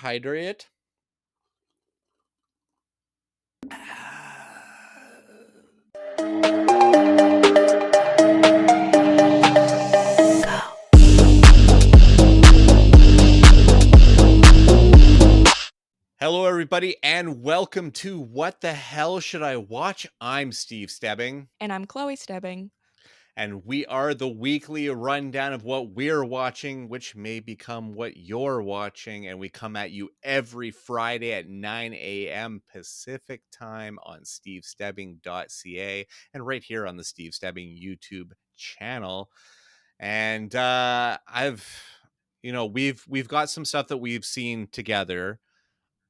hydrate. Hello, everybody, and welcome to What the Hell Should I Watch? I'm Steve Stebbing. And I'm Chloe Stebbing. And we are the weekly rundown of what we're watching, which may become what you're watching. And we come at you every Friday at 9 a.m. Pacific time on stevestebbing.ca and right here on the Steve Stebbing YouTube channel. And we've got some stuff that we've seen together.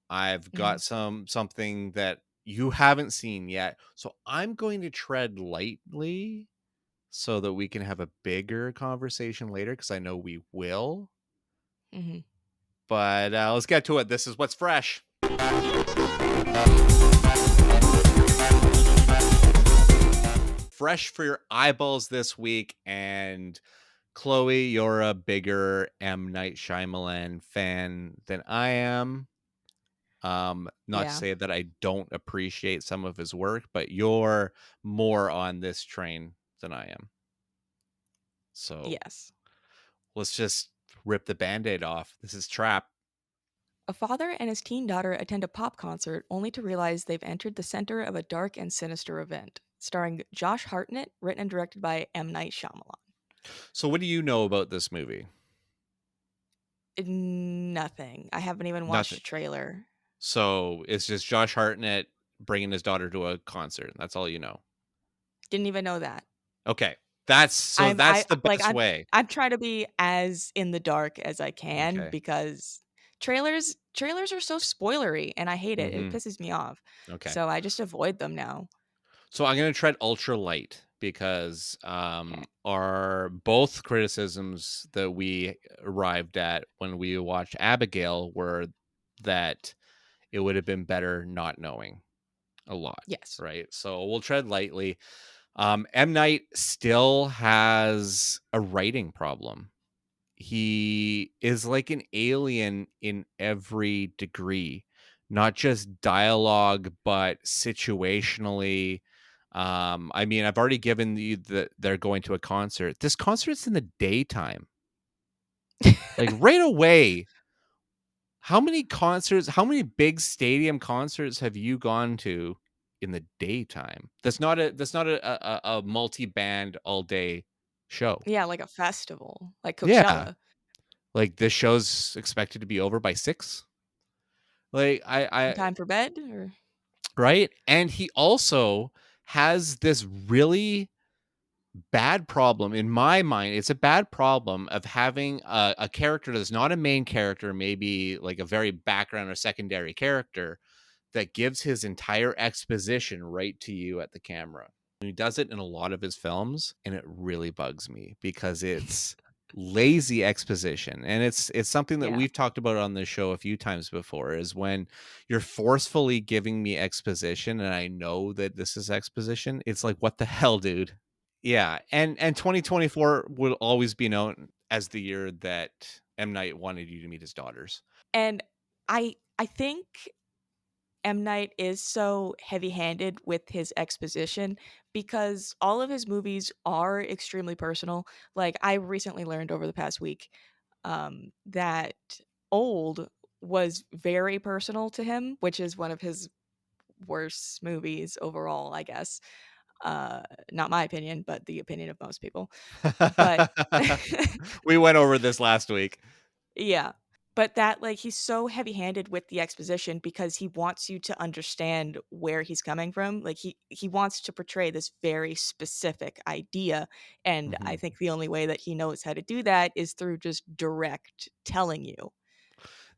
I've got something that you haven't seen yet. So I'm going to tread lightly so that we can have a bigger conversation later, because I know we will. Mm-hmm. But let's get to it. This is what's fresh. Fresh for your eyeballs this week. And Chloe, you're a bigger M. Night Shyamalan fan than I am. Not to say that I don't appreciate some of his work, but you're more on this train than I am. So yes, let's just rip the Band-Aid off. This is Trap. A father and his teen daughter attend a pop concert only to realize they've entered the center of a dark and sinister event. Starring Josh Hartnett, written and directed by M. Night Shyamalan. So what do you know about this movie? Nothing. I haven't even watched the trailer. So it's just Josh Hartnett bringing his daughter to a concert. That's all you know. Didn't even know that. Okay. That's the best way. I'm trying to be as in the dark as I can because trailers are so spoilery and I hate it. It pisses me off. Okay. So I just avoid them now. So I'm going to tread ultra light because our both criticisms that we arrived at when we watched Abigail were that it would have been better not knowing a lot. Yes. Right. So we'll tread lightly. M. Night still has a writing problem. He is like an alien in every degree, not just dialogue, but situationally. I mean, I've already given you that they're going to a concert. This concert's in the daytime. Like right away. How many big stadium concerts have you gone to in the daytime? That's not a multi-band all day show. Yeah, like a festival, like Coachella. Yeah. Like this show's expected to be over by 6. Like I time for bed or right? And he also has this really bad problem in my mind. It's a bad problem of having a character that's not a main character, maybe like a very background or secondary character, that gives his entire exposition right to you at the camera. He does it in a lot of his films, and it really bugs me because it's lazy exposition. And it's something that we've talked about on this show a few times before, is when you're forcefully giving me exposition and I know that this is exposition, it's like, what the hell, dude? Yeah. And 2024 will always be known as the year that M. Night wanted you to meet his daughters. And I think M. Night is so heavy-handed with his exposition because all of his movies are extremely personal. Like, I recently learned over the past week that Old was very personal to him, which is one of his worst movies overall, I guess. Not my opinion, but the opinion of most people. But we went over this last week. Yeah. But that, like, he's so heavy-handed with the exposition because he wants you to understand where he's coming from. Like, he wants to portray this very specific idea, and I think the only way that he knows how to do that is through just direct telling you.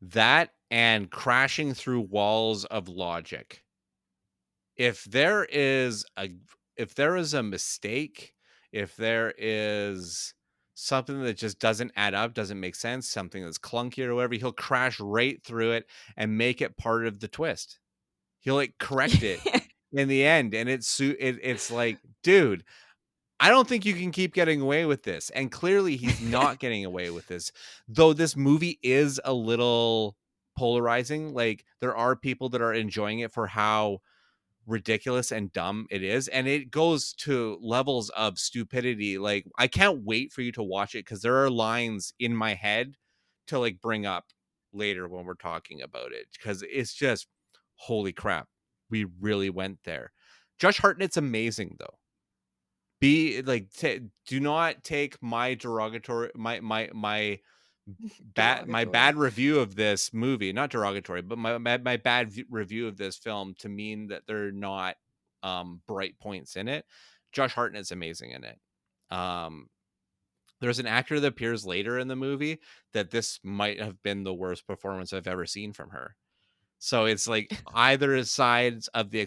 That and crashing through walls of logic. If there is a mistake, if there is something that just doesn't add up, doesn't make sense, something that's clunky or whatever, he'll crash right through it and make it part of the twist. He'll like correct it in the end, and it's like, dude, I don't think you can keep getting away with this. And clearly he's not getting away with this, though this movie is a little polarizing. Like, there are people that are enjoying it for how ridiculous and dumb it is, and it goes to levels of stupidity. Like, I can't wait for you to watch it because there are lines in my head to like bring up later when we're talking about it, because it's just holy crap, we really went there. Josh Hartnett's amazing though. Be like, do not take my derogatory my Derogatory. bad review of this movie, not derogatory, but my bad review of this film to mean that they're not bright points in it. Josh Hartnett's amazing in it. Um there's an actor that appears later in the movie that this might have been the worst performance I've ever seen from her. So it's like either sides of the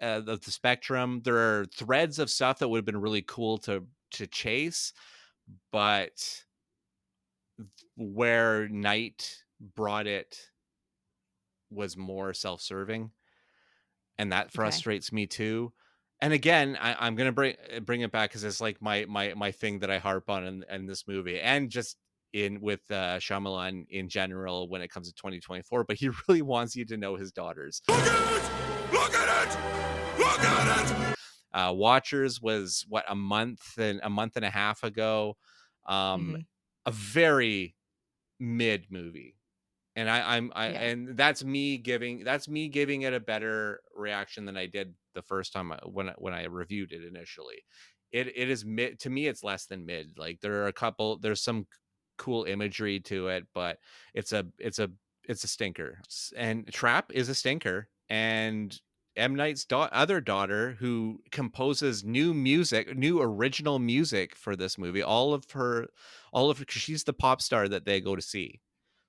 of the spectrum. There are threads of stuff that would have been really cool to chase, but where Knight brought it was more self-serving, and that Okay. frustrates me too. And again, I'm gonna bring it back because it's like my thing that I harp on in this movie, and just in with Shyamalan in general when it comes to 2024. But he really wants you to know his daughters. Look at it! Look at it! Look at it! Watchers was what, a month and a half ago. Um, Mhm. a very mid movie, and Yeah. and that's me giving it a better reaction than I did the first time when I reviewed it initially. It is mid to me. It's less than mid. Like, there's some cool imagery to it, but it's a stinker. And Trap is a stinker. And M Night's other daughter, who composes new original music for this movie, she's the pop star that they go to see.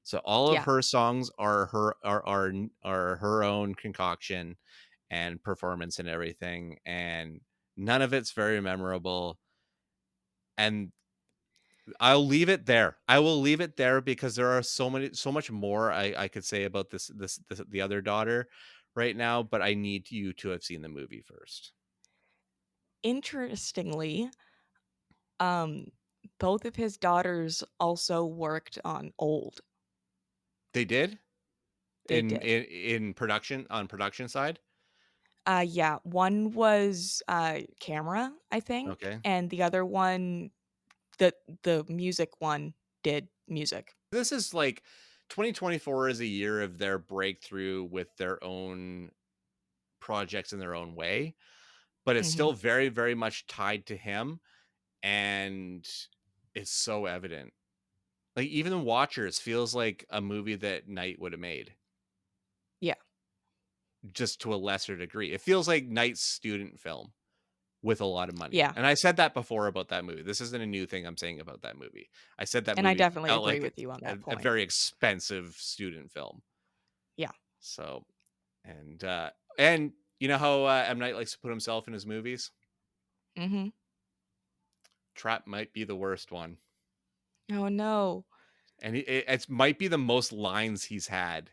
So all of Yeah. her songs are her own concoction and performance and everything, and none of it's very memorable. And I'll leave it there. I will leave it there because there are so much more I could say about the other daughter right now, but I need you to have seen the movie first. Interestingly, um, both of his daughters also worked on Old. They did They did. in production, on production side. Yeah, one was, camera, I think, Okay. and the other one, the the music one, did music. This is like 2024 is a year of their breakthrough with their own projects in their own way, but it's Mhm. still very, very much tied to him. And it's so evident. Like, even the Watchers feels like a movie that Knight would have made, Yeah. just to a lesser degree. It feels like Knight's student film with a lot of money. Yeah, And I said that before about that movie. This isn't a new thing I'm saying about that movie. I said that and I movie definitely felt agree like with you on that a point. very expensive student film. Yeah. So, and you know how M Night likes to put himself in his movies? Mhm. Trap might be the worst one. Oh, no. And it might be the most lines he's had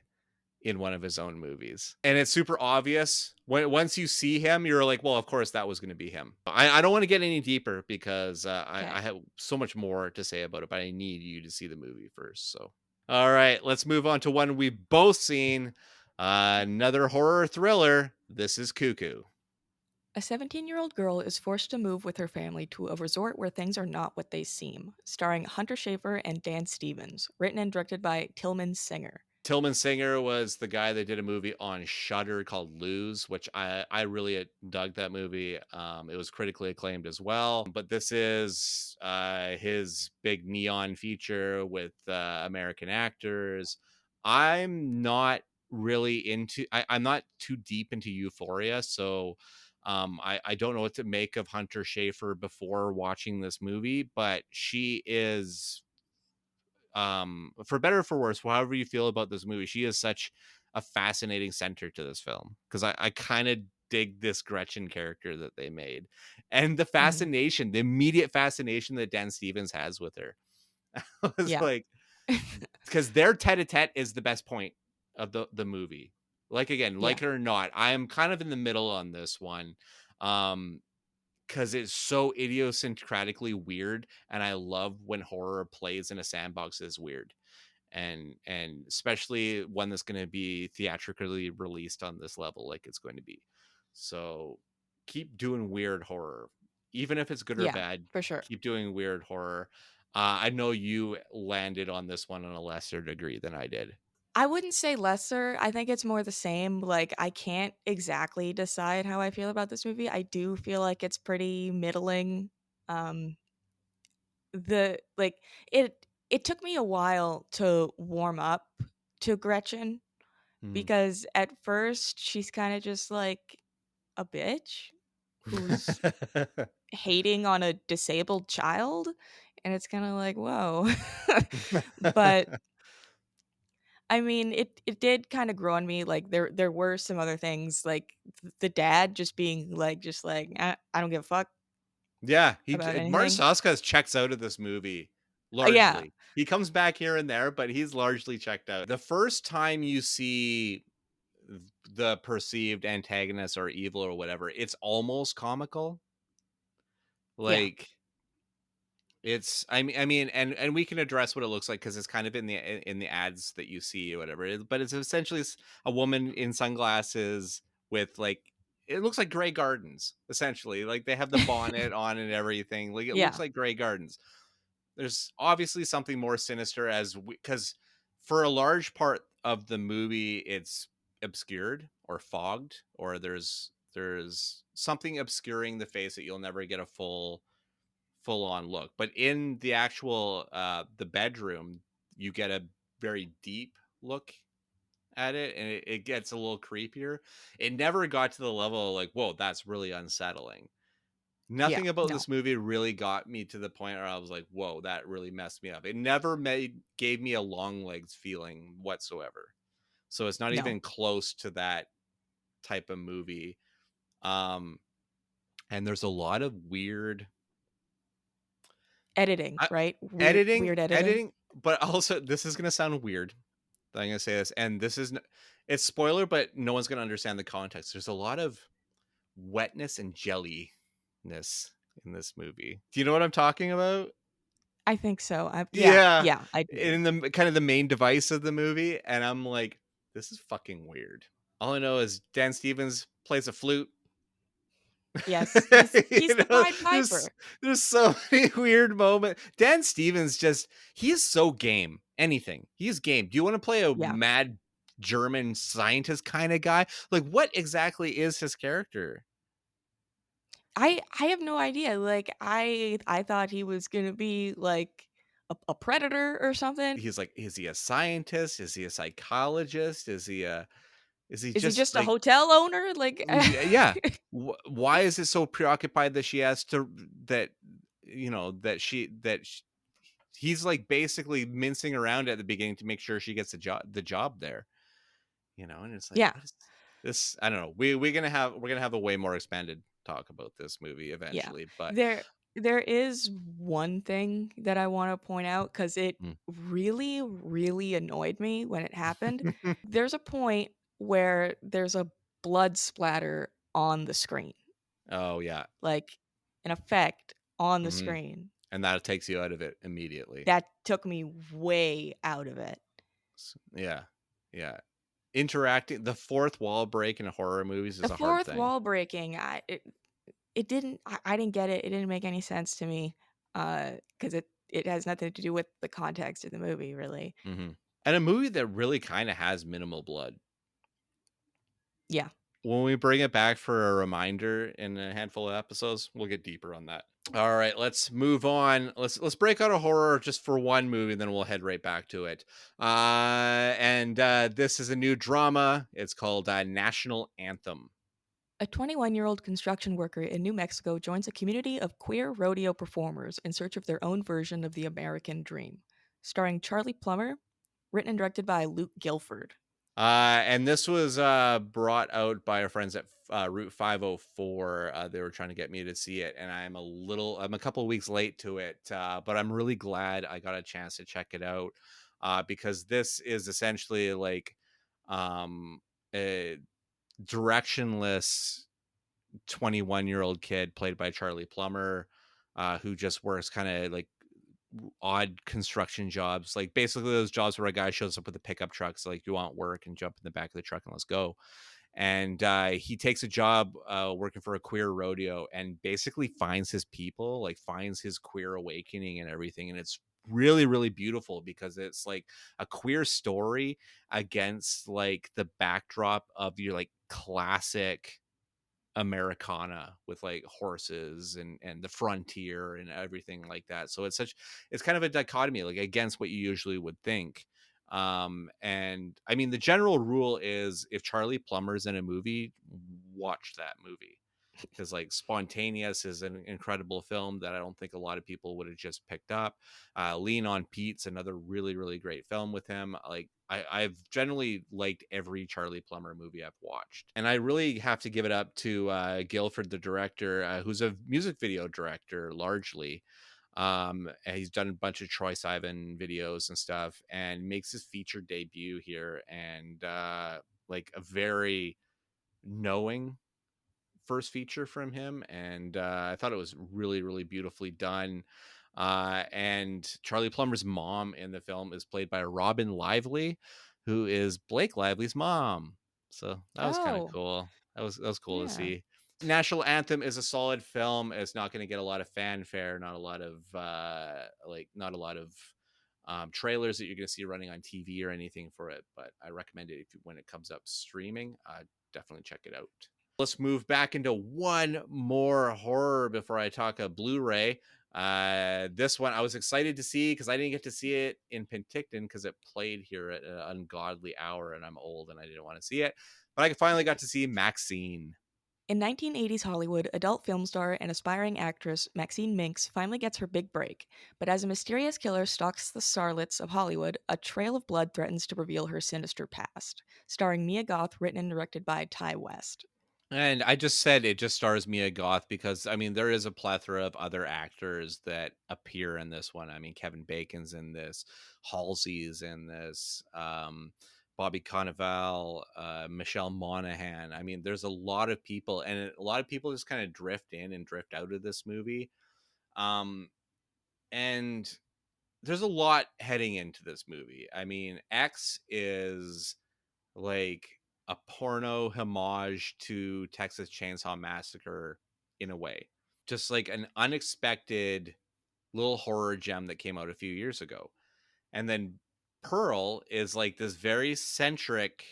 in one of his own movies. And it's super obvious. Once you see him, you're like, well, of course that was going to be him. I don't want to get any deeper because I Okay. have so much more to say about it, but I need you to see the movie first. So, all right, let's move on to one we've both seen. Another horror thriller. This is Cuckoo. A 17-year-old girl is forced to move with her family to a resort where things are not what they seem, starring Hunter Schaffer and Dan Stevens, written and directed by Tillman Singer. Tillman Singer was the guy that did a movie on Shudder called Lose, which I really dug that movie. It was critically acclaimed as well. But this is his big neon feature with American actors. I'm not really I'm not too deep into Euphoria, so I don't know what to make of Hunter Schaffer before watching this movie, but she is, for better or for worse, however you feel about this movie, she is such a fascinating center to this film, because I kind of dig this Gretchen character that they made, and Mhm. the immediate fascination that Dan Stevens has with her. I was Yeah. like, because their tete-a-tete is the best point of the movie. Like, again, Yeah. like it or not, I am kind of in the middle on this one. Because it's so idiosyncratically weird, and I love when horror plays in a sandbox is weird. and especially one that's going to be theatrically released on this level like it's going to be. So keep doing weird horror, even if it's good or Yeah, bad. for sure. Keep doing weird horror. I know you landed on this one on a lesser degree than I did. I wouldn't say lesser. I think it's more the same. Like, I can't exactly decide how I feel about this movie. I do feel like it's pretty middling. Um, the like it took me a while to warm up to Gretchen Mm. because at first she's kind of just like a bitch who's hating on a disabled child, and it's kind of like, whoa. But I mean, it did kind of grow on me. Like there were some other things, like the dad just being like, just like I don't give a fuck Yeah, about Martin anything. Soskas checks out of this movie Yeah, largely. He comes back here and there, but he's largely checked out. The first time you see the perceived antagonist or evil or whatever, it's almost comical. yeah, Like it's I mean and we can address what it looks like because it's kind of in the ads that you see or whatever. But it's essentially a woman in sunglasses with like it looks like Grey Gardens essentially. Like they have the bonnet on and everything. Like it looks yeah, like Grey Gardens. There's obviously something more sinister as because for a large part of the movie it's obscured or fogged or there's something obscuring the face that you'll never get a full on look. But in the actual the bedroom, you get a very deep look at it and it gets a little creepier. It never got to the level of like, whoa, that's really unsettling. yeah. Nothing about No, this movie really got me to the point where I was like, whoa, that really messed me up. It never gave me a long legs feeling whatsoever. So it's not no even close to that type of movie. Um, and there's a lot of weird editing, I, right? Weird editing. editing, but also this is gonna sound weird. I'm gonna say this, and this is it's spoiler, but no one's gonna understand the context. There's a lot of wetness and jelliness in this movie. Do you know what I'm talking about? I think so. Yeah, Yeah, yeah, I do. in the kind of the main device of the movie, and I'm like, this is fucking weird. All I know is Dan Stevens plays a flute. Yes, he's You the know, Pied there's Piper. there's so many weird moments. Dan Stevens just he is so game. Anything. He's game. Do you want to play a Yeah. mad German scientist kind of guy? Like what exactly is his character? I have no idea. Like I thought he was gonna be like a predator or something. He's like, is he a scientist? Is he a psychologist? Is he Is he just just a like hotel owner? Like yeah. Why is it so preoccupied that she has to that you know he's like basically mincing around at the beginning to make sure she gets the job there, you know, and it's like yeah, what is this? I don't know. We're gonna have a way more expanded talk about this movie yeah. eventually, but There there is one thing that I want to point out cuz it mm. really annoyed me when it happened. There's a point where there's a blood splatter on the screen. Oh yeah. Like an effect on the Hmm. screen. And that takes you out of it immediately. That took me way out of it. Yeah, yeah. Interacting the fourth wall break in horror movies The is a hard fourth thing. wall breaking, it didn't I didn't get it. It didn't make any sense to me, because it has nothing to do with the context of the movie, really. Hmm. And a movie that really kind of has minimal blood. Yeah. When we bring it back for a reminder in a handful of episodes, we'll get deeper on that. All right, let's move on. Let's break out of horror just for one movie, then we'll head right back to it. And this is a new drama. It's called National Anthem. A 21-year-old construction worker in New Mexico joins a community of queer rodeo performers in search of their own version of the American dream. Starring Charlie Plummer, written and directed by Luke Gilford. And this was brought out by our friends at Route 504. They were trying to get me to see it, and I'm a couple of weeks late to it, but I'm really glad I got a chance to check it out because this is essentially like a directionless 21-year-old kid played by Charlie Plummer, who just works kind of like odd construction jobs, like basically those jobs where a guy shows up with a pickup truck, so like, you want work, and jump in the back of the truck and let's go. And he takes a job working for a queer rodeo, and basically finds his people, like finds his queer awakening and everything. And it's really, really beautiful because it's like a queer story against like the backdrop of your like classic Americana with like horses and the frontier and everything like that. So it's kind of a dichotomy, like against what you usually would think. And I mean, the general rule is if Charlie Plummer's in a movie, watch that movie, because like Spontaneous is an incredible film that I don't think a lot of people would have just picked up. Lean on Pete's another really, really great film with him. Like I've generally liked every Charlie Plummer movie I've watched, and I really have to give it up to Guilford, the director, who's a music video director largely. And he's done a bunch of Troy Sivan videos and stuff, and makes his feature debut here, and like a very knowing first feature from him. And I thought it was really, really beautifully done. And Charlie Plummer's mom in the film is played by Robin Lively, who is Blake Lively's mom. So that was kind of Oh, cool. That was cool to yeah. see. National Anthem is a solid film. It's not going to get a lot of fanfare, not a lot of not a lot of trailers that you're going to see running on TV or anything for it. But I recommend it when it comes up streaming. Definitely check it out. Let's move back into one more horror before I talk a Blu-ray. This one I was excited to see because I didn't get to see it in Penticton because it played here at an ungodly hour, and I'm old and I didn't want to see it. But I finally got to see MaXXXine. In 1980s Hollywood, adult film star and aspiring actress Maxine Minks finally gets her big break. But as a mysterious killer stalks the starlets of Hollywood, a trail of blood threatens to reveal her sinister past. Starring Mia Goth, written and directed by Ty West. And I just said it just stars Mia Goth because I mean there is a plethora of other actors that appear in this one. I mean Kevin Bacon's in this, Halsey's in this, Bobby Cannavale, Michelle Monaghan. I mean there's a lot of people, and a lot of people just kind of drift in and drift out of this movie. Um, and there's a lot heading into this movie. I mean X is like a porno homage to Texas Chainsaw Massacre in a way. Just like an unexpected little horror gem that came out a few years ago. And then Pearl is like this very centric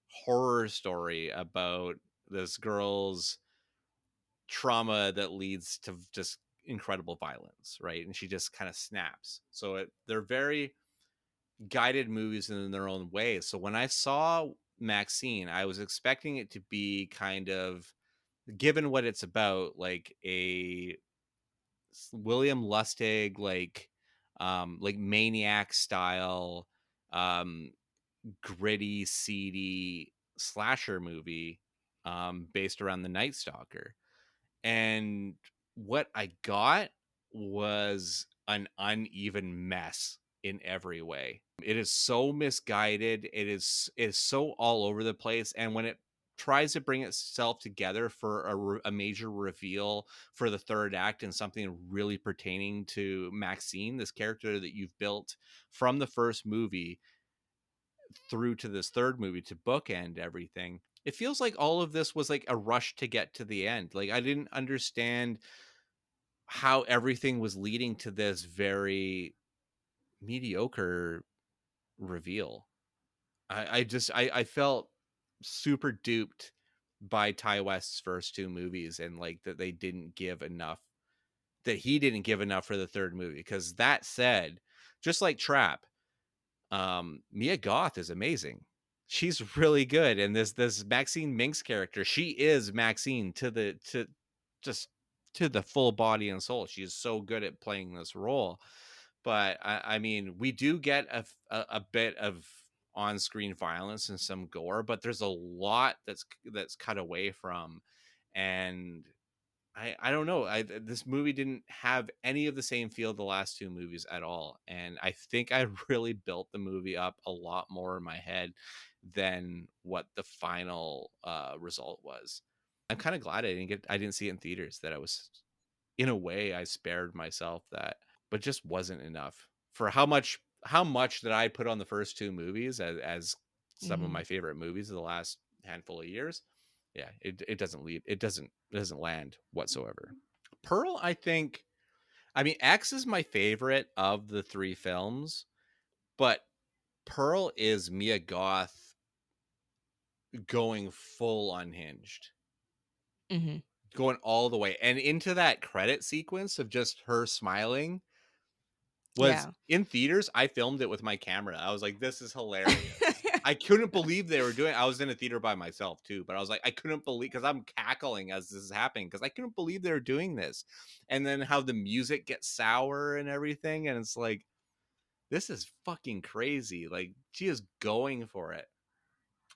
horror story about this girl's trauma that leads to just incredible violence, right? And she just kind of snaps. So they're very guided movies in their own way. So when I saw MaXXXine, I was expecting it to be kind of, given what it's about, like a William Lustig, like Maniac style, um, gritty, seedy slasher movie, based around the Night Stalker. And what I got was an uneven mess in every way. It is so misguided. It is so all over the place. And when it tries to bring itself together for a major reveal for the third act and something really pertaining to Maxine, this character that you've built from the first movie through to this third movie to bookend everything, it feels like all of this was like a rush to get to the end. Like I didn't understand how everything was leading to this very mediocre reveal. I felt super duped by Ty West's first two movies, and like that they didn't give enough, that he didn't give enough for the third movie. Because that said, just like Trap, Mia Goth is amazing. She's really good, and this Maxine Minks character, she is Maxine to just to the full body and soul. She is so good at playing this role. But I mean, we do get a bit of on-screen violence and some gore, but there's a lot that's cut away from. And I don't know. This movie didn't have any of the same feel the last two movies at all, and I think I really built the movie up a lot more in my head than what the final result was. I'm kind of glad I didn't see it in theaters. That I was, in a way, I spared myself that. but just wasn't enough for how much that I put on the first two movies as some of Mhm. my favorite movies of the last handful of years. Yeah, it doesn't lead. It doesn't land whatsoever. Pearl, I think. I mean, X is my favorite of the three films, but Pearl is Mia Goth going full unhinged, Mhm. going all the way, and into that credit sequence of just her smiling was Yeah. in theaters. I filmed it with my camera. I was like, this is hilarious. I couldn't believe they were doing. I was in a theater by myself too, but I was like, I couldn't believe, because I'm cackling as this is happening, because I couldn't believe they were doing this. And then how the music gets sour and everything, and it's like, this is fucking crazy. Like, she is going for it.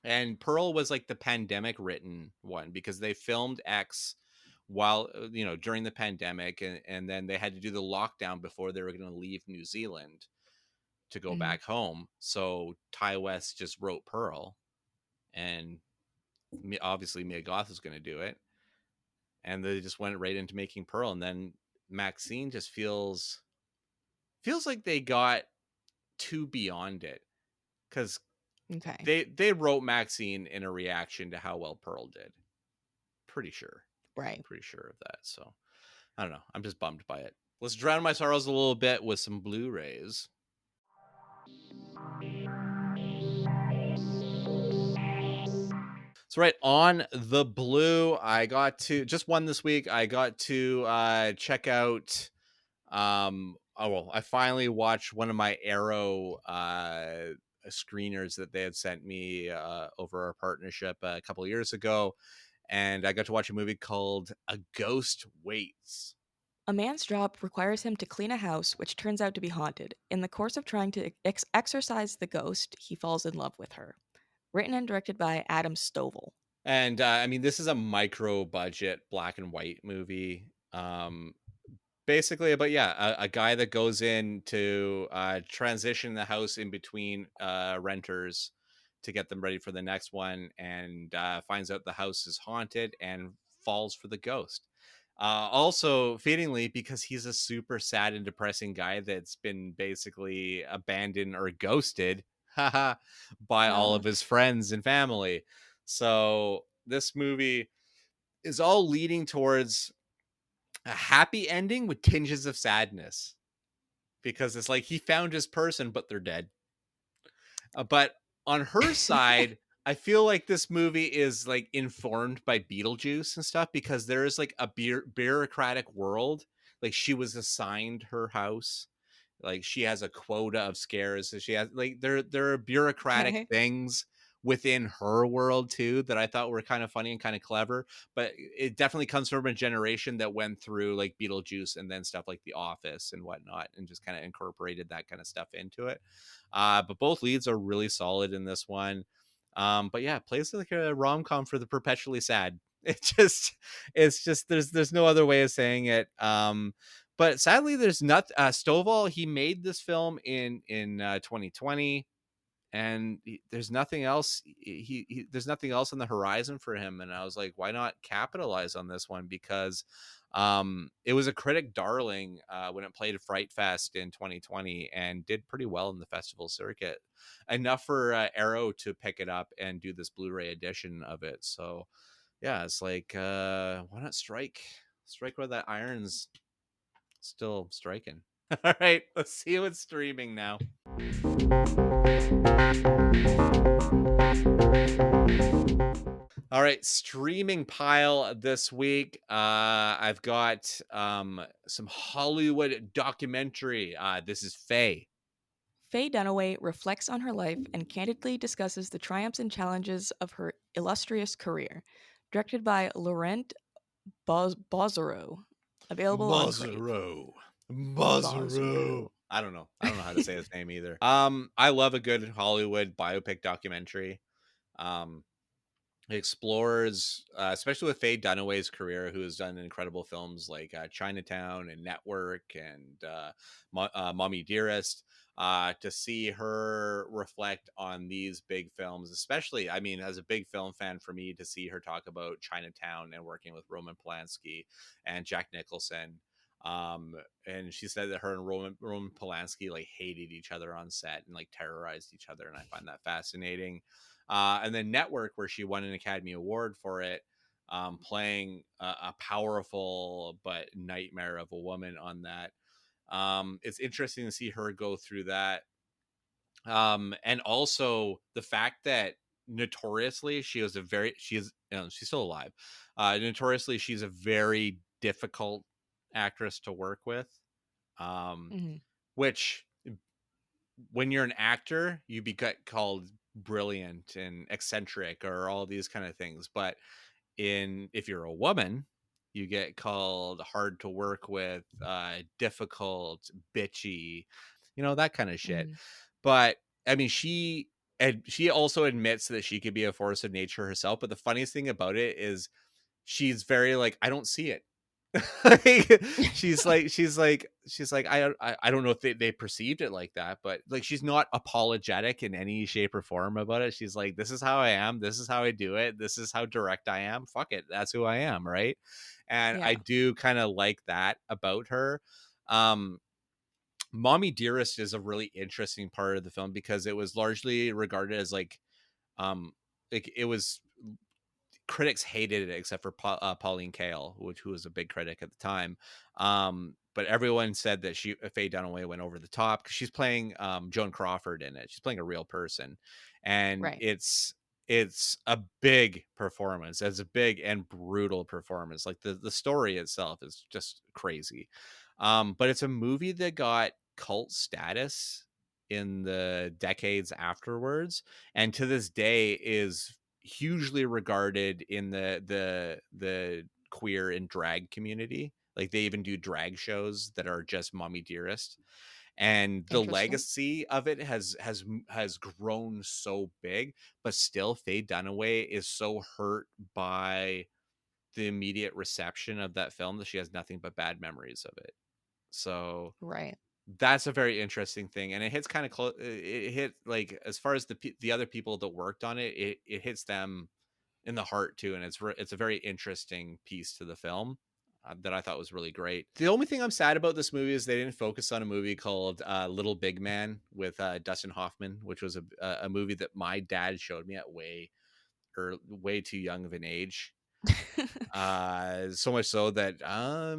And Pearl was like the pandemic written one, because they filmed X while during the pandemic, and then they had to do the lockdown before they were going to leave New Zealand to go Mhm. back home. So Ty West just wrote Pearl, and obviously Mia Goth is going to do it, and they just went right into making Pearl. And then MaXXXine just feels like they got too beyond it, because Okay. they wrote MaXXXine in a reaction to how well Pearl did. Pretty sure. Right. Pretty sure of that. So I don't know. I'm just bummed by it. Let's drown my sorrows a little bit with some Blu-rays. So right on the blue, I got to just one this week. I got to check out. Oh well, I finally watched one of my Arrow screeners that they had sent me over our partnership a couple of years ago, and I got to watch a movie called A Ghost Waits. A man's job requires him to clean a house which turns out to be haunted. In the course of trying to exorcise the ghost, he falls in love with her. Written and directed by Adam Stovall. And I mean, this is a micro budget black and white movie. Basically, but yeah, a guy that goes in to transition the house in between renters to get them ready for the next one, and finds out the house is haunted and falls for the ghost. Also, fittingly, because he's a super sad and depressing guy that's been basically abandoned or ghosted by all Oh. of his friends and family. So this movie is all leading towards a happy ending with tinges of sadness, because it's like he found his person, but they're dead. But on her side, I feel like this movie is like informed by Beetlejuice and stuff, because there is like a bureaucratic world. Like, she was assigned her house, like she has a quota of scares, so she has like there are bureaucratic Okay. things within her world too that I thought were kind of funny and kind of clever. But it definitely comes from a generation that went through like Beetlejuice and then stuff like The Office and whatnot, and just kind of incorporated that kind of stuff into it. But both leads are really solid in this one. But yeah, it plays like a rom-com for the perpetually sad. It's just there's no other way of saying it. But sadly, there's not Stovall. He made this film in 2020, and there's nothing else. There's nothing else on the horizon for him. And I was like, why not capitalize on this one? Because it was a critic darling when it played at Fright Fest in 2020, and did pretty well in the festival circuit, enough for Arrow to pick it up and do this Blu-ray edition of it. So yeah, it's like why not strike where that iron's still striking. All right, let's see what's streaming now. All right, streaming pile this week. I've got some Hollywood documentary. This is Faye. Faye Dunaway reflects on her life and candidly discusses the triumphs and challenges of her illustrious career. Directed by Laurent Bozero. Available on Crave. Buzzero. Bozero. I don't know how to say his name either. I love a good Hollywood biopic documentary. Um, It explores, especially with Faye Dunaway's career, who has done incredible films like Chinatown and Network and Mommy Dearest. To see her reflect on these big films, especially, I mean, as a big film fan, for me to see her talk about Chinatown and working with Roman Polanski and Jack Nicholson. Um, and she said that her and Roman Polanski like hated each other on set and like terrorized each other, and I find that fascinating. And then Network, where she won an Academy Award for it, playing a powerful but nightmare of a woman on that. It's interesting to see her go through that. And also the fact that notoriously she was a very she is you know, she's still alive. Notoriously she's a very difficult actress to work with. Um, Mhm. which when you're an actor, you get called brilliant and eccentric or all these kind of things. But in if you're a woman, you get called hard to work with, difficult, bitchy, that kind of shit. Mhm. But I mean, she also admits that she could be a force of nature herself. But the funniest thing about it is she's very like, I don't see it. Like, she's like I don't know if they perceived it like that, but like she's not apologetic in any shape or form about it. She's like, this is how I am, this is how I do it, this is how direct I am, fuck it, that's who I am, right? And I Yeah. do kind of like that about her. um Mommy Dearest is a really interesting part of the film because it was largely regarded as um like it was critics hated it except for Pauline Kael, who was a big critic at the time. But everyone said that Faye Dunaway went over the top because she's playing Joan Crawford in it. She's playing a real person, and Right. it's a big performance. It's a big and brutal performance. Like the story itself is just crazy. But it's a movie that got cult status in the decades afterwards, and to this day is hugely regarded in the queer and drag community. Like they even do drag shows that are just Mommy Dearest, and the Interesting. legacy of it has grown so big. But still, Faye Dunaway is so hurt by the immediate reception of that film that she has nothing but bad memories of it. So Right. that's a very interesting thing, and it hits kind of close. It hit like, as far as the other people that worked on it, it hits them in the heart too, and it's a very interesting piece to the film, that I thought was really great. The only thing I'm sad about this movie is they didn't focus on a movie called Little Big Man with Dustin Hoffman, which was a movie that my dad showed me at way too young of an age. So much so that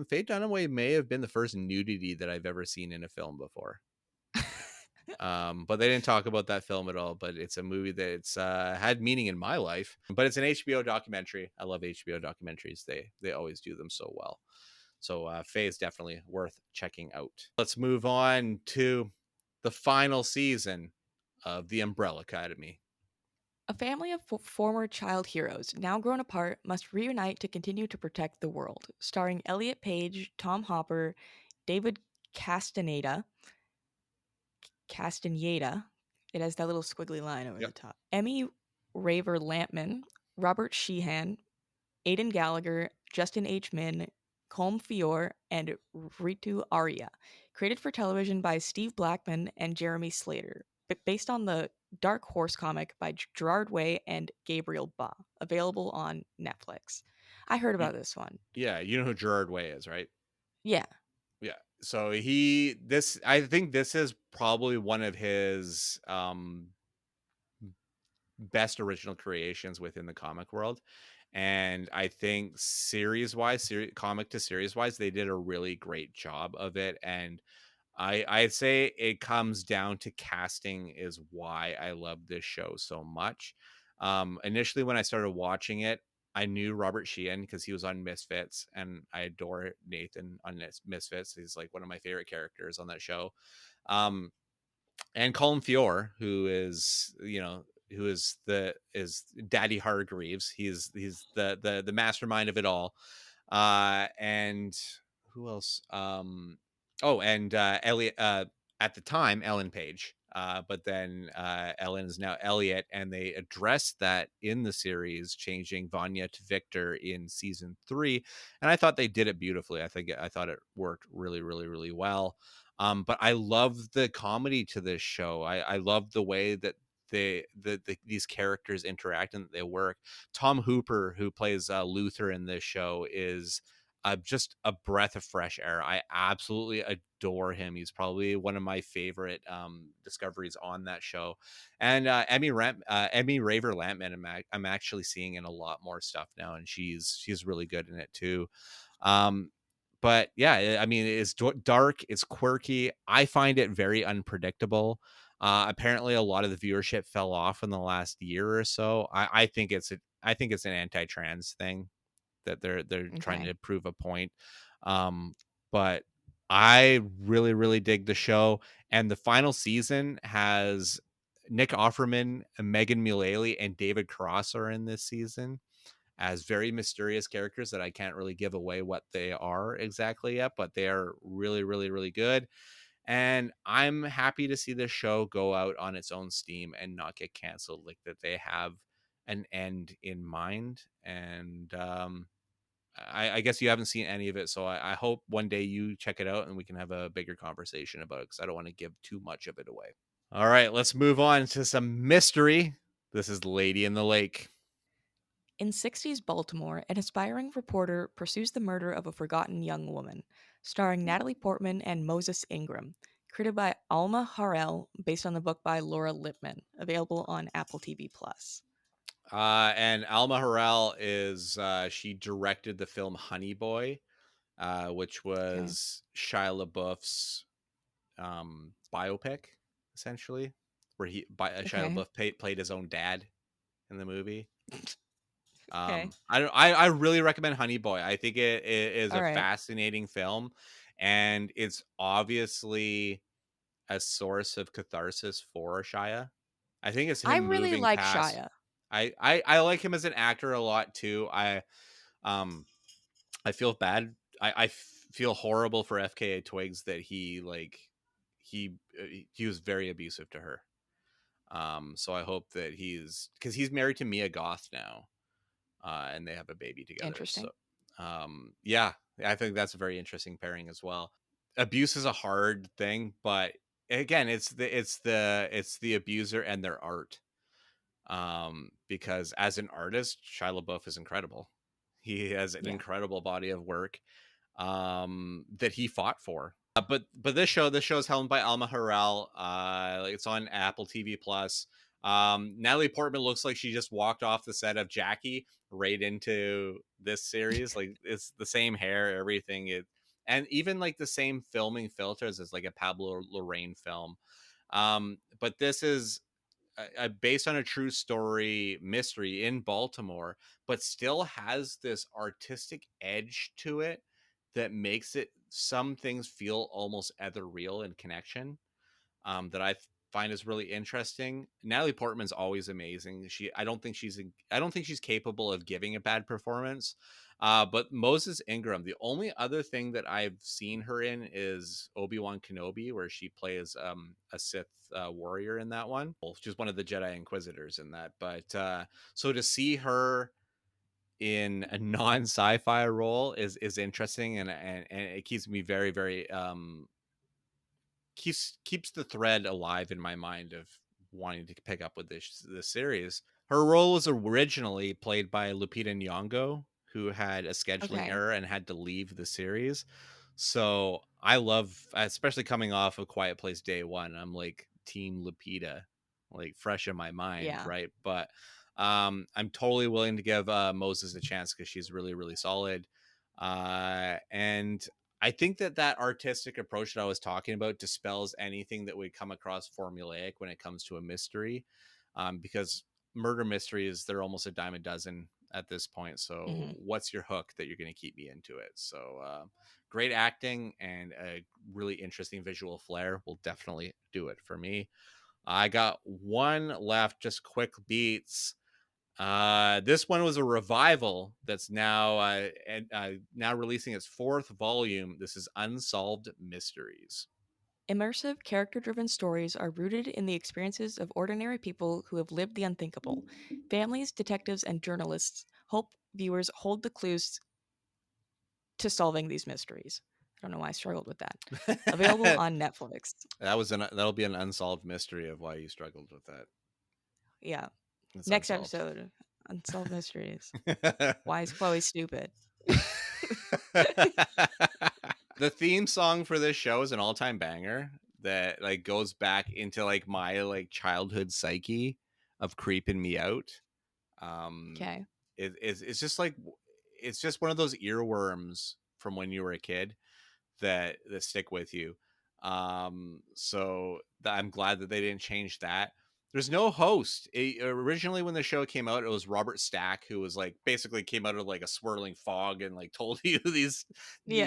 Faye Dunaway may have been the first nudity that I've ever seen in a film before. But they didn't talk about that film at all. But it's a movie that's had meaning in my life. But it's an HBO documentary. I love HBO documentaries. They always do them so well. So Faye is definitely worth checking out. Let's move on to the final season of The Umbrella Academy. A family of former child heroes, now grown apart, must reunite to continue to protect the world. Starring Elliot Page, Tom Hopper, David Castaneda, Castaneda. It has that little squiggly line over Yep. the top. Emmy Raver Lampman, Robert Sheehan, Aidan Gallagher, Justin H. Min, Colm Feore, and Ritu Arya. Created for television by Steve Blackman and Jeremy Slater, but based on the Dark Horse comic by Gerard Way and Gabriel Ba, available on Netflix. I heard about this one. Yeah, you know who Gerard Way is, right? Yeah. Yeah. So I think this is probably one of his best original creations within the comic world. And I think comic to series wise, they did a really great job of it. And I'd say it comes down to casting is why I love this show so much. Initially, when I started watching it, I knew Robert Sheehan because he was on Misfits, and I adore Nathan on Misfits. He's like one of my favorite characters on that show. Um, and Colin Feore, who is Daddy Hargreaves. He's the mastermind of it all. And who else? Oh, and Elliot. At the time, Ellen Page. But then Ellen is now Elliot, and they addressed that in the series, changing Vanya to Victor in season 3, and I thought they did it beautifully. I thought it worked really, really, really well. But I love the comedy to this show. I love the way that these characters interact and that they work. Tom Hooper, who plays Luther in this show, is just a breath of fresh air. I absolutely adore him. He's probably one of my favorite discoveries on that show. And Emmy Raver Lampman, I'm actually seeing in a lot more stuff now, and she's really good in it too. Um, but yeah, I mean, it's dark, it's quirky. I find it very unpredictable. Apparently, a lot of the viewership fell off in the last year or so. I think it's an anti-trans thing that they're trying Okay. to prove a point. Um, but I really dig the show, and the final season has Nick Offerman, Megan Mullally, and David Cross are in this season as very mysterious characters that I can't really give away what they are exactly yet, but they are really good. And I'm happy to see this show go out on its own steam and not get canceled, like that they have an end in mind. And I guess you haven't seen any of it, so I hope one day you check it out and we can have a bigger conversation about it because I don't want to give too much of it away. All right, let's move on to some mystery. This is Lady in the Lake. In 60s Baltimore, an aspiring reporter pursues the murder of a forgotten young woman, starring Natalie Portman and Moses Ingram, created by Alma Harrell, based on the book by Laura Lippman, available on Apple TV Plus. And Alma Harrell is she directed the film Honey Boy, which Okay. was Shia LaBeouf's biopic, essentially, where Shia Okay. LaBeouf played his own dad in the movie. Okay. I really recommend Honey Boy. I think it is All a right. fascinating film, and it's obviously a source of catharsis for Shia. I think it's I him really moving like past. Shia. I like him as an actor a lot too. Um I feel bad. I feel horrible for FKA Twigs that he was very abusive to her. So I hope that because he's married to Mia Goth now, and they have a baby together. So, Interesting. yeah, I think that's a very interesting pairing as well. Abuse is a hard thing, but again, it's the abuser and their art. Because as an artist, Shia LaBeouf is incredible. He has an Yeah. incredible body of work that he fought for. But this show is helmed by Alma Harrell. It's on Apple TV Plus. Natalie Portman looks like she just walked off the set of Jackie right into this series. Like it's the same hair, everything. And even like the same filming filters as like a Pablo Larraín film. But this is based on a true story mystery in Baltimore, but still has this artistic edge to it that makes it some things feel almost ethereal in connection. That find is really interesting. Natalie Portman's always amazing. I don't think she's capable of giving a bad performance. But Moses Ingram, the only other thing that I've seen her in is Obi-Wan Kenobi, where she plays a Sith warrior in that one. She's one of the Jedi Inquisitors in that. But so to see her in a non-sci-fi role is interesting, and it keeps me very keeps the thread alive in my mind of wanting to pick up with this series. Her role was originally played by Lupita Nyong'o, who had a scheduling Okay. error and had to leave the series. So I love, especially coming off of Quiet Place Day One, I'm like Team Lupita, like fresh in my mind, Yeah. right? But I'm totally willing to give Moses a chance because she's really solid. And I think that artistic approach that I was talking about dispels anything that would come across formulaic when it comes to a mystery, because murder mysteries, they're almost a dime a dozen at this point. So Hmm. what's your hook that you're going to keep me into it? So great acting and a really interesting visual flair will definitely do it for me. I got one left, just quick beats. This one was a revival that's now releasing its fourth volume. This is Unsolved Mysteries. Immersive, character driven stories are rooted in the experiences of ordinary people who have lived the unthinkable. Families, detectives, and journalists hope viewers hold the clues to solving these mysteries. I don't know why I struggled with that. Available on Netflix. That'll be an unsolved mystery of why you struggled with that. Yeah. It's Next unsolved. episode, Unsolved Mysteries. Why is Chloe stupid? The theme song for this show is an all-time banger that like goes back into like my like childhood psyche of creeping me out. Um, Okay. it's just like it's just one of those earworms from when you were a kid that stick with you. I'm glad that they didn't change that. There's no host. Originally, when the show came out, it was Robert Stack, who was like basically came out of like a swirling fog and like told you these, Yeah.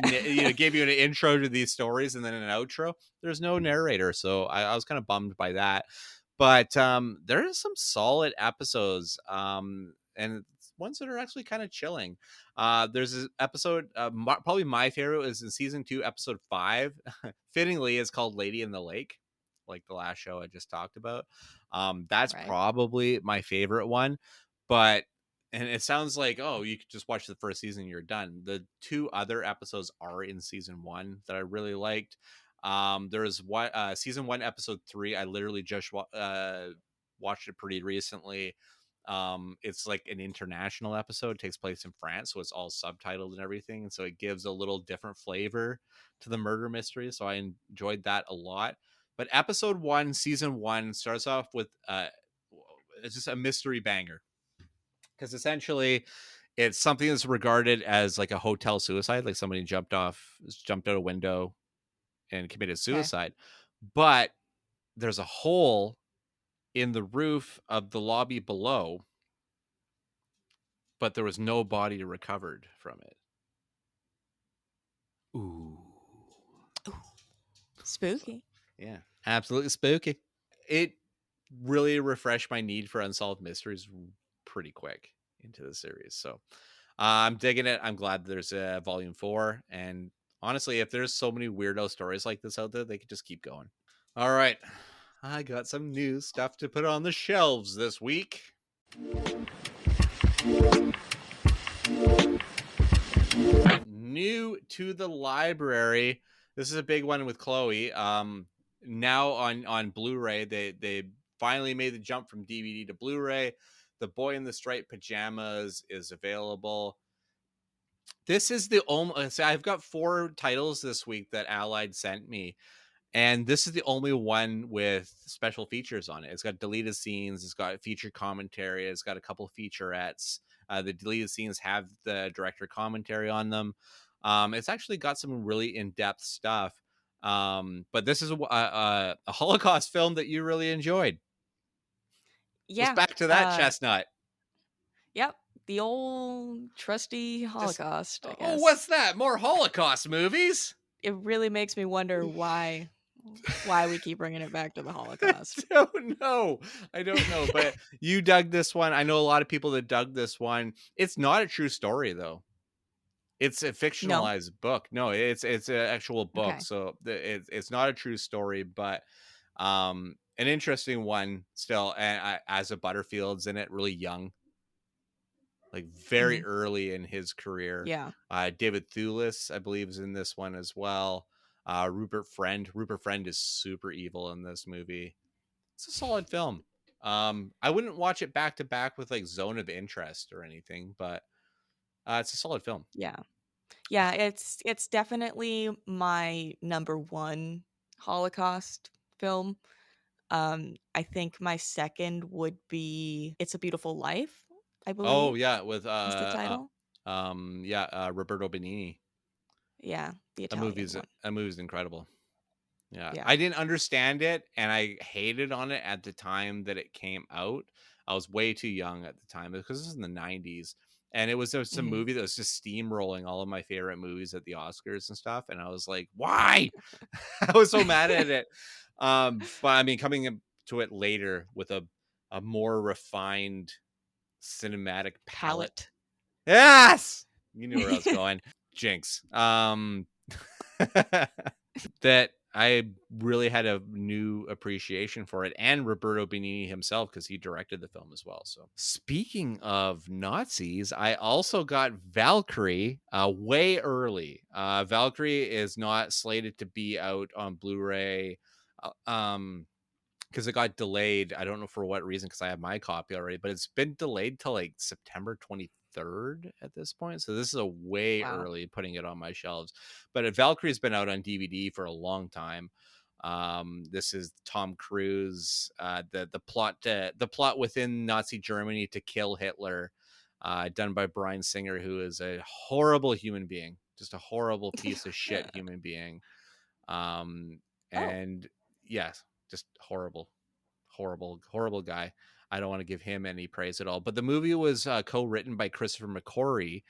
gave you an intro to these stories and then an outro. There's no narrator, so I was kind of bummed by that. But there are some solid episodes, and ones that are actually kind of chilling. There's this episode, probably my favorite is in season 2, episode 5. Fittingly, is called Lady in the Lake, like the last show I just talked about. That's Right. probably my favorite one. But and it sounds like, oh, you could just watch the first season, you're done. The 2 other episodes are in season 1 that I really liked. There's one season 1, episode 3. I literally just watched it pretty recently. It's like an international episode. It takes place in France, so it's all subtitled and everything, and so it gives a little different flavor to the murder mystery, so I enjoyed that a lot. But episode 1, season 1 starts off with it's just a mystery banger, because essentially it's something that's regarded as like a hotel suicide, like somebody jumped out a window and committed Okay. suicide. But there's a hole in the roof of the lobby below, but there was no body recovered from it. Ooh. Ooh, So, spooky. yeah, absolutely spooky. It really refreshed my need for unsolved mysteries pretty quick into the series. So I'm digging it. I'm glad there's a volume 4. And honestly, if there's so many weirdo stories like this out there, they could just keep going. All right. I got some new stuff to put on the shelves this week. New to the library. This is a big one with Chloe. Now on Blu-ray, they finally made the jump from DVD to Blu-ray. The Boy in the Striped Pajamas is available. This is the only. So I've got 4 titles this week that Allied sent me, and this is the only one with special features on it. It's got deleted scenes. It's got feature commentary. It's got a couple of featurettes. The deleted scenes have the director commentary on them. It's actually got some really in-depth stuff. But this is a Holocaust film that you really enjoyed. What's Yeah. back to that, Chestnut? Yep. The old trusty Just Holocaust, I oh, guess. what's that? More Holocaust movies? It really makes me wonder why we keep bringing it back to the I Holocaust. don't know. I don't know, but you dug this one. I know a lot of people that dug this one. It's not a true story though. It's a No? fictionalized book. No, it's an actual book. Okay. So it's not a true story, but an interesting one still. And as a Butterfield's in it, really young, like very Mhm. early in his career. Yeah. David Thewlis, I believe, is in this one as well. Rupert Friend. Rupert Friend is super evil in this movie. It's a solid film. I wouldn't watch it back to back with like Zone of Interest or anything, but it's a solid film. Yeah. Yeah, it's definitely my number 1 Holocaust film. I think my second would be It's a Beautiful Life, I Oh believe yeah, with is the title. Roberto Benigni. Yeah, the That Italian movie's one. that movie's incredible. Yeah, Yeah. I didn't understand it, and I hated on it at the time that it came out. I was way too young at the time because this was in the '90s, and it was just a Mhm. movie that was just steamrolling all of my favorite movies at the Oscars and stuff. And I was like, why? I was so mad at it. But I mean, coming to it later with a more refined cinematic palette. Palette. Yes, you knew where I was going. Jinx. That I really had a new appreciation for it, and Roberto Benigni himself, because he directed the film as well. So speaking of Nazis, I also got Valkyrie way early. Valkyrie is not slated to be out on Blu-ray. Because it got delayed. I don't know for what reason, because I have my copy already, but it's been delayed till like September 25th. 3rd at this point. So this is a way Wow. early putting it on my shelves. But Valkyrie's been out on DVD for a long time. This is Tom Cruise. The plot within Nazi Germany to kill Hitler, done by Bryan Singer, who is a horrible human being, just a horrible piece of shit human being. Um, Oh, and yes, just horrible guy. I don't want to give him any praise at all. But the movie was co-written by Christopher McQuarrie,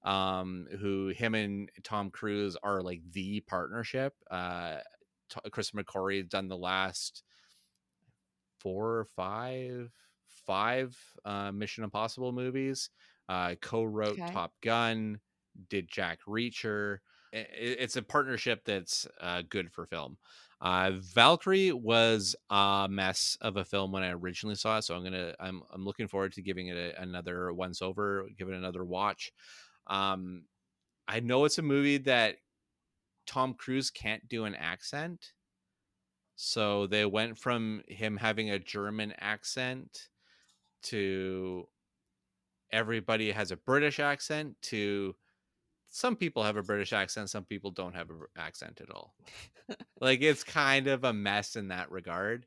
who him and Tom Cruise are like the partnership. Christopher McQuarrie has done the last 4 or 5 Mission Impossible movies. Co-wrote okay. Top Gun, did Jack Reacher. It's a partnership that's good for film. Valkyrie was a mess of a film when I originally saw it, so I'm looking forward to giving it another once over, give it another watch. Um, I know it's a movie that Tom Cruise can't do an accent, so they went from him having a German accent to everybody has a British accent to some people have a British accent, some people don't have an accent at all. Like it's kind of a mess in that regard.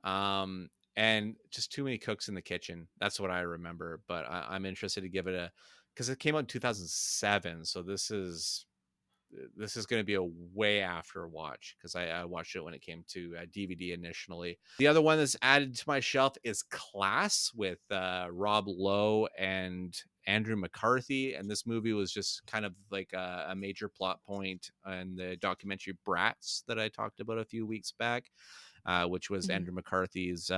And just too many cooks in the kitchen. That's what I remember. But I'm interested to give it a because it came out in 2007, so this is going to be a way after watch because I watched it when it came to DVD initially. The other one that's added to my shelf is Class with Rob Lowe and Andrew McCarthy. And this movie was just kind of like a major plot point in the documentary Brats that I talked about a few weeks back, which was Mhm. Andrew McCarthy's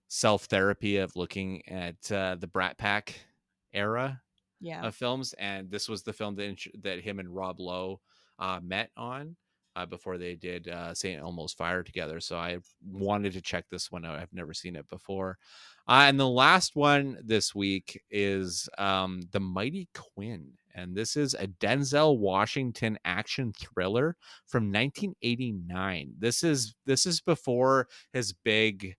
self therapy of looking at the Brat Pack era Yeah. films, and this was the film that him and Rob Lowe met on before they did St. Elmo's Fire together. So I wanted to check this one out. I've never seen it before. And the last one this week is The Mighty Quinn. And this is a Denzel Washington action thriller from 1989. This is before his big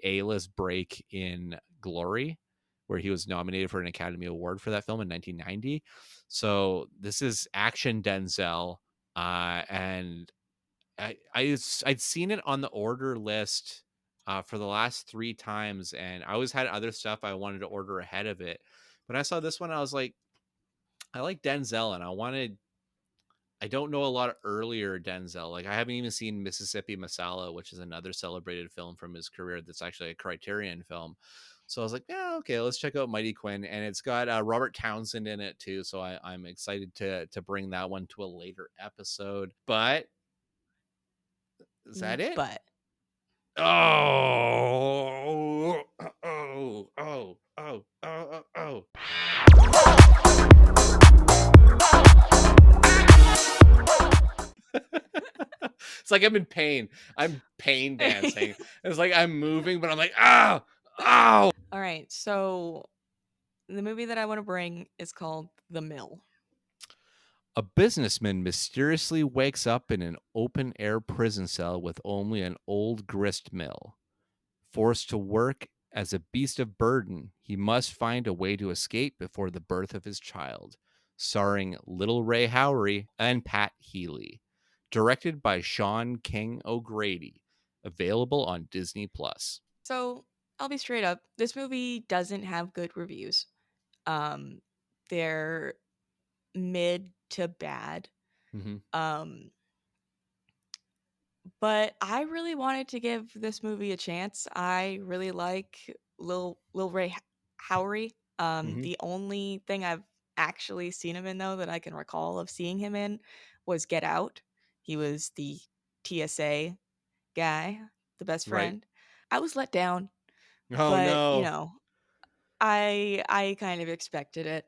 A-list break in Glory, where he was nominated for an Academy Award for that film in 1990. So this is action Denzel, and I'd seen it on the order list for the last 3 times, and I always had other stuff I wanted to order ahead of it. But I saw this one, I was like, I like Denzel, and I don't know a lot of earlier Denzel. Like I haven't even seen Mississippi Masala, which is another celebrated film from his career that's actually a Criterion film. So I was like, yeah, okay, let's check out Mighty Quinn, and it's got Robert Townsend in it too. So I'm excited to bring that one to a later episode. But is that it? But Oh, oh, oh, oh, oh, oh, oh. It's like I'm in pain. I'm pain dancing. It's like I'm moving, but I'm like, oh, oh. all right. So the movie that I want to bring is called The Mill. A businessman mysteriously wakes up in an open air prison cell with only an old grist mill. Forced to work as a beast of burden, he must find a way to escape before the birth of his child. Starring Little Ray Howery and Pat Healy. Directed by Sean King O'Grady. Available on Disney Plus. So I'll be straight up. This movie doesn't have good reviews. Um, they're mid to bad. Mm-hmm. Um, but I really wanted to give this movie a chance. I really like Lil Ray Howery. Mm-hmm. The only thing I've actually seen him in though that I can recall of seeing him in was Get Out. He was the TSA guy, the best Right. friend. I was let down, Oh but no. I kind of expected it.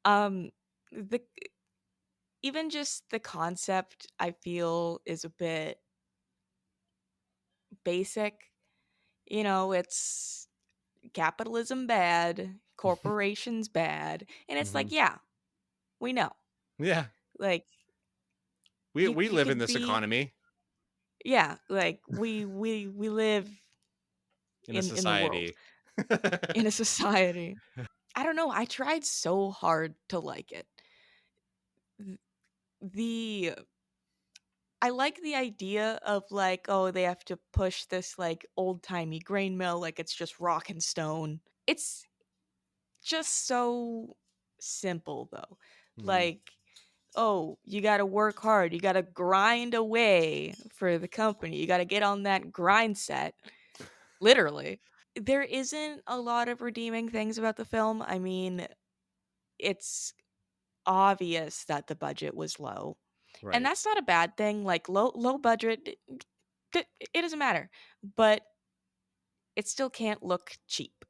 The even just the concept I feel is a bit basic. It's capitalism bad, corporations bad, and it's Mm-hmm. like, yeah, we know. Yeah. Like We you live in could this be economy, yeah, like we live in a in the world. society. in a society. I don't know, I tried so hard to like it. Th- The I like the idea of like, oh, they have to push this like old-timey grain mill like it's just rock and stone. It's just so simple though. Mhm. Like, oh, you got to work hard. You got to grind away for the company. You got to get on that grind set, literally. There isn't a lot of redeeming things about the film. I mean, it's obvious that the budget was low. And Right. that's not a bad thing. Like low budget it doesn't matter. But it still can't look cheap,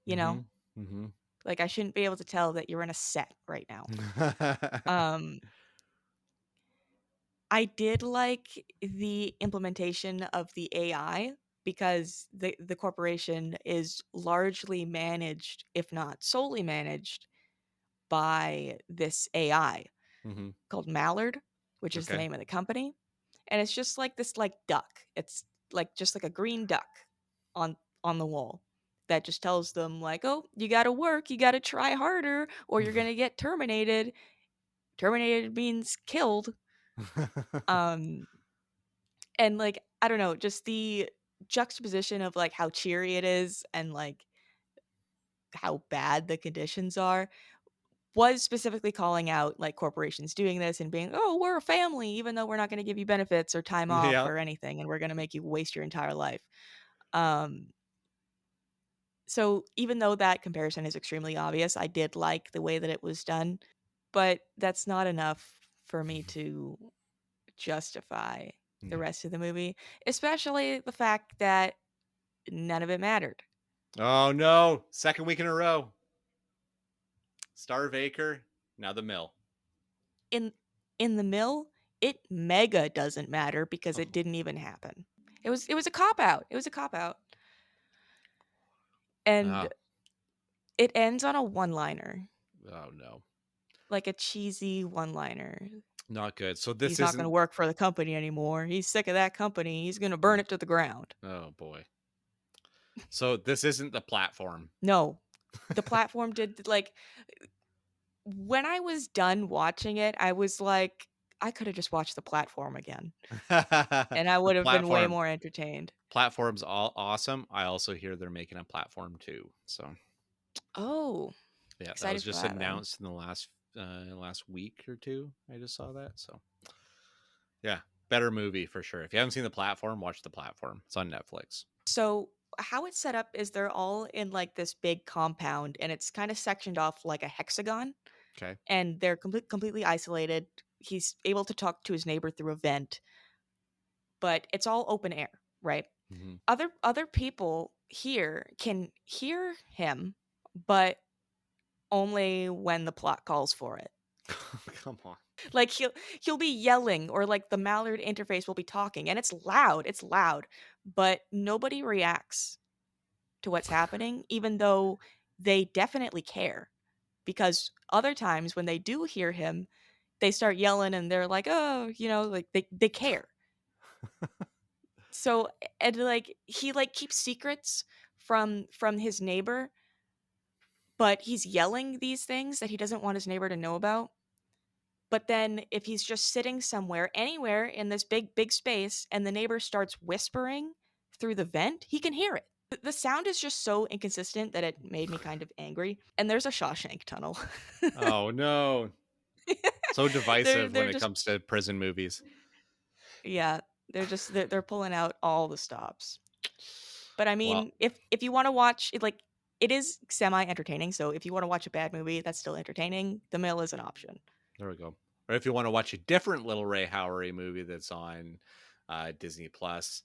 you know? Mhm. Mhm. Like I shouldn't be able to tell that you're in a set right now. Um I did like the implementation of the AI because the corporation is largely managed, if not solely managed, by this AI Mhm. called Mallard, which is the Okay. name of the company. And it's just like this like duck. It's like just like a green duck on on the wall that just tells them like, "Oh, you got to work, you got to try harder or you're going to get terminated." Terminated means killed. Um and like I don't know, just the juxtaposition of like how cheery it is and like how bad the conditions are was specifically calling out like corporations doing this and being, oh, we're a family even though we're not going to give you benefits or time off Yeah. or anything and we're going to make you waste your entire life. um so even though that comparison is extremely obvious, I did like the way that it was done, but that's not enough for me to justify the Yeah. rest of the movie, especially the fact that none of it mattered. Oh no! Second week in a row. Starve Acre. Now the mill. In in the mill, it mega doesn't matter because Oh, it didn't even happen. It was a cop out. It was a cop out. And oh, it ends on a one-liner, oh no! like a cheesy one-liner. Not good. So He's this not going to isn't. work for the company anymore. He's sick of that company. He's going to burn it to the ground. Oh boy. So this isn't the platform. No. The platform did like when I was done watching it, I was like I could have just watched the platform again and I The would have been way platform. more entertained. Platform's all awesome. I also hear they're making a platform too. So Oh, yeah, that was excited for just that then. announced in the last week or two. I just saw that. So yeah, better movie for sure. If you haven't seen the platform, watch the platform. It's on Netflix. So how it's set up is they're all in like this big compound and it's kind of sectioned off like a hexagon Okay. and they're completely isolated. He's able to talk to his neighbor through a vent, but it's all open air, right? Hmm. Other people here can hear him, but only when the plot calls for it. Come on. Like he'll be yelling or like the Mallard interface will be talking and it's loud, but nobody reacts to what's happening even though they definitely care because other times when they do hear him, they start yelling and they're like, "Oh, like they care." So and like he like keeps secrets from his neighbor, but he's yelling these things that he doesn't want his neighbor to know about. But then if he's just sitting somewhere, anywhere in this big space, and the neighbor starts whispering through the vent, he can hear it. The sound is just so inconsistent that it made me kind of angry. And there's a Shawshank tunnel. Oh no. So they're divisive when they're it just comes to prison movies. yeah, they're pulling out all the stops. But I Well, mean, if you want to watch it, like it is semi entertaining. So if you want to watch a bad movie that's still entertaining, The Mill is an option. there we go. Or if you want to watch a different Little Ray Howery movie that's on Disney Plus,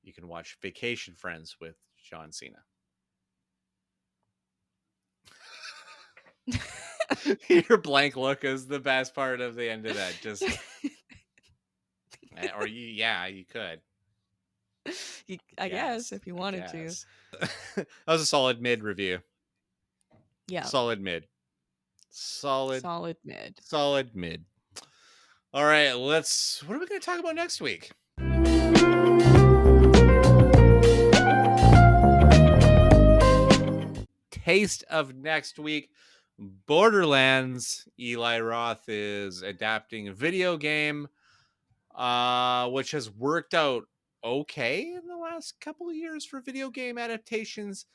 you can watch Vacation Friends with John Cena. Your blank look is the best part of the end of that. Just or you could. I guess Guess. if you I wanted to. guess. That was a solid mid review. Yeah, Solid mid. Solid, solid mid. solid mid. All right, what are we going to talk about next week? taste of next week. Borderlands. Eli Roth is adapting a video game, which has worked out okay in the last couple of years for video game adaptations.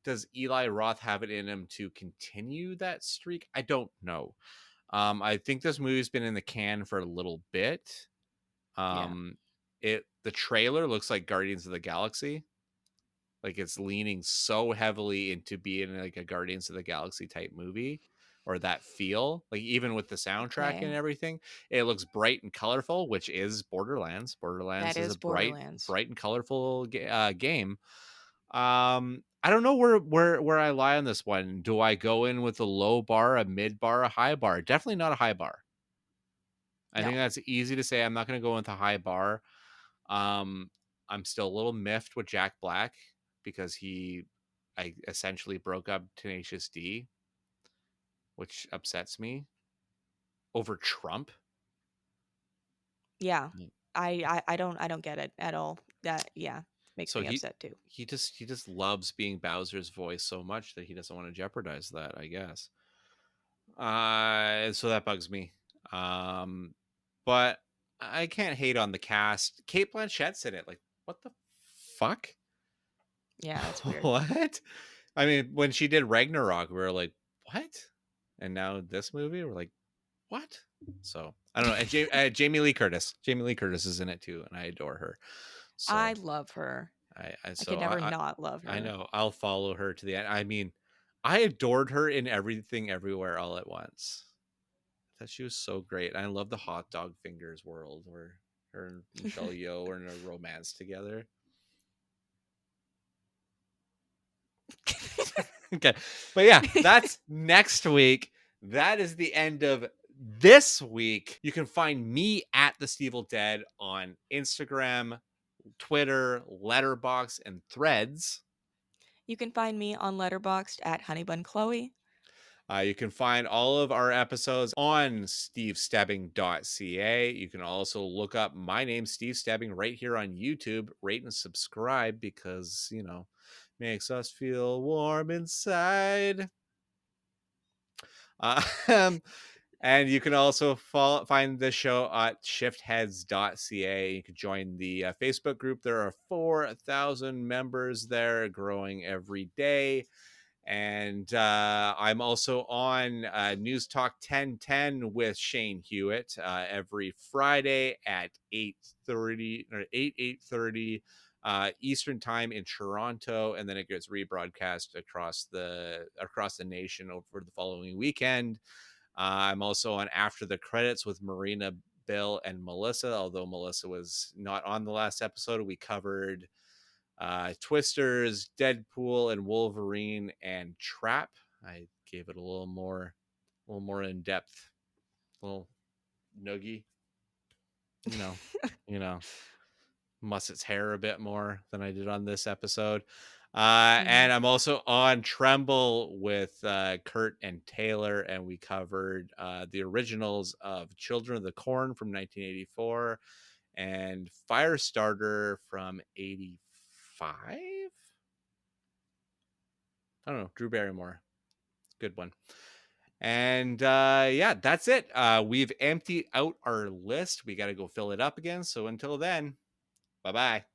Does Eli Roth have it in him to continue that streak? I don't know. I think this movie's been in the can for a little bit. Yeah. The trailer looks like Guardians of the Galaxy. Like it's leaning so heavily into being like a Guardians of the Galaxy type movie, or that feel. Like even with the soundtrack and Okay. everything, it looks bright and colorful, which is Borderlands. That Borderlands is a is Borderlands. bright and colorful game. I don't know where I lie on this one. Do I go in with a low bar, a mid bar, a high bar? Definitely not a high bar. I think No. that's easy to say. I'm not going to go with a high bar. Um, I'm still a little miffed with Jack Black because I essentially broke up Tenacious D, which upsets me over Trump. Yeah. Mm. I don't get it at all. That yeah, makes So me upset too. he just loves being Bowser's voice so much that he doesn't want to jeopardize that, I guess. So that bugs me. Um, but I can't hate on the cast. Kate Blanchett's in it. Like, what the fuck? Yeah, that's weird. What? I mean, when she did Ragnarok, we were like, what? And now this movie, we're like, what? So I don't know. And Jamie Lee Curtis. Jamie Lee Curtis is in it too, and I adore her. I So love her. I I could so never not love I her. know I'll follow her to the end. I mean, I adored her in Everything Everywhere All at Once. I thought she was so great. I love the hot dog fingers world where her and Michelle Yeoh are in a romance together. Okay. But yeah, that's next week. That is the end of this week. You can find me at the Stevel Dead on Instagram, Twitter, Letterbox, and Threads. You can find me on Letterboxd at HoneyBunChloe. You can find all of our episodes on stevestebbing.ca. You can also look up my name, Steve Stebbing, right here on YouTube. Rate and subscribe because, makes us feel warm inside. Um, and you can also find the show at shiftheads.ca. You can join the Facebook group. There are 4,000 members there, growing every day. And I'm also on News Talk 1010 with Shane Hewitt every Friday at 8:30 or 8:30 Eastern time in Toronto, and then it gets rebroadcast across the nation over the following weekend. I'm also on After the Credits with Marina, Bill, and Melissa. Although Melissa was not on the last episode, we covered Twisters, Deadpool, and Wolverine, and Trap. I gave it a little more in depth, a little noogie. You know, you know, muss its hair a bit more than I did on this episode. Mhm. And I'm also on Tremble with Kurt and Taylor, and we covered the originals of Children of the Corn from 1984 and Firestarter from 85. I don't know. Drew Barrymore. Good one. And yeah, that's it. We've emptied out our list. We got to go fill it up again. So until then, bye bye.